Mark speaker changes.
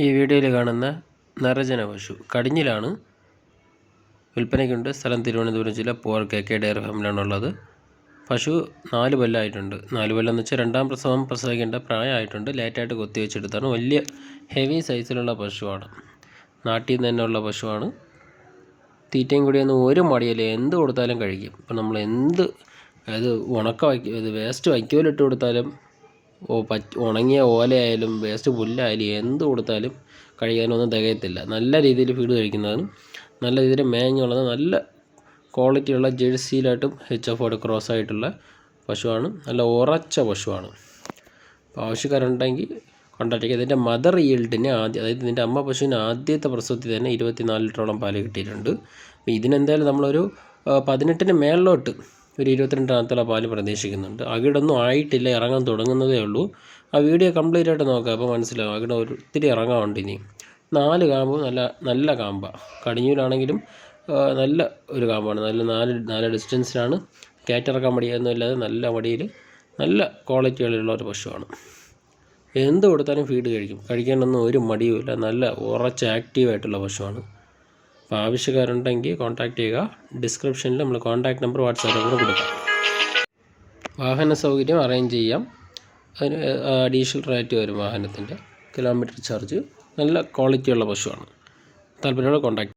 Speaker 1: ഈ വീഡിയോയിൽ കാണുന്ന നരജന പശു കടിഞ്ഞിലാണ്. വിൽപ്പനയ്ക്കുണ്ട്. സ്ഥലം തിരുവനന്തപുരം ജില്ല പോർ KK ഡയറി ഫാമിലാണുള്ളത്. പശു 4 പല്ലായിട്ടുണ്ട്. 4 പല്ലെന്ന് വെച്ചാൽ രണ്ടാം പ്രസവം പ്രസവിക്കേണ്ട പ്രായമായിട്ടുണ്ട്. ലേറ്റായിട്ട് കൊത്തിവെച്ചെടുത്താണ്. വലിയ ഹെവി സൈസിലുള്ള പശുവാണ്. നാട്ടിൽ നിന്ന് തന്നെ ഉള്ള പശുവാണ്. തീറ്റയും കൂടിയൊന്നും ഒരു മടിയില്ല. എന്ത് കൊടുത്താലും കഴിക്കും. ഇപ്പം നമ്മൾ അത് ഇത് വേസ്റ്റ് വൈക്കോലിട്ട് കൊടുത്താലും ഉണങ്ങിയ ഓലയായാലും വേസ്റ്റ് പുല്ലായാലും എന്ത് കൊടുത്താലും കഴിക്കാനൊന്നും തികയത്തില്ല. നല്ല രീതിയിൽ ഫീഡ് കഴിക്കുന്നതിനും നല്ല രീതിയിൽ മേഞ്ഞുള്ളത് നല്ല ക്വാളിറ്റിയുള്ള ജേഴ്സിയിലായിട്ടും HF ക്രോസ് ആയിട്ടുള്ള പശുവാണ്. നല്ല ഉറച്ച പശുവാണ്. അപ്പോൾ ആവശ്യക്കാരുണ്ടെങ്കിൽ കോൺടാക്ട് ചെയ്യുക. ഇതിൻ്റെ മദർ ഈൽഡിന് അതായത് ഇതിൻ്റെ അമ്മ പശുവിന് ആദ്യത്തെ പ്രസവത്തിൽ തന്നെ 24 ലിറ്ററോളം പാല് കിട്ടിയിട്ടുണ്ട്. അപ്പോൾ ഇതിനെന്തായാലും നമ്മളൊരു 18-ന് മേളിലോട്ട് ഒരു 22-നകത്തുള്ള പാല് പ്രതീക്ഷിക്കുന്നുണ്ട്. അകിടൊന്നും ആയിട്ടില്ല, ഇറങ്ങാൻ തുടങ്ങുന്നതേ ഉള്ളൂ. ആ വീഡിയോ കംപ്ലീറ്റ് ആയിട്ട് നോക്കുക, അപ്പോൾ മനസ്സിലാവും. അകിട ഒത്തിരി ഇറങ്ങാറുണ്ട്. ഇനി 4 കാമ്പും നല്ല കാമ്പാണ്. കടിഞ്ഞൂലാണെങ്കിലും നല്ല ഒരു കാമ്പാണ്. നല്ല ഡിസ്റ്റൻസിലാണ്. കയറ്റിറക്കാൻ മടിയൊന്നും ഇല്ലാതെ നല്ല മടിയിൽ നല്ല ക്വാളിറ്റിയുള്ള ഒരു പശുവാണ്. എന്ത് കൊടുത്താലും ഫീഡ് കഴിക്കും. കഴിക്കാനൊന്നും ഒരു മടിയുമില്ല. നല്ല ഉറച്ച ആക്റ്റീവായിട്ടുള്ള പശുവാണ്. അപ്പോൾ ആവശ്യക്കാരുണ്ടെങ്കിൽ കോൺടാക്ട് ചെയ്യുക. ഡിസ്ക്രിപ്ഷനിൽ നമ്മൾ കോൺടാക്ട് നമ്പർ വാട്സാപ്പിൽ കൂടെ കൊടുക്കാം. വാഹന സൗകര്യം അറേഞ്ച് ചെയ്യാം. അതിന് അഡീഷണൽ റേറ്റ് വരും വാഹനത്തിൻ്റെ. Kilometre charge. നല്ല ക്വാളിറ്റിയുള്ള പശുവാണ്. താല്പര്യമുള്ള കോൺടാക്ട്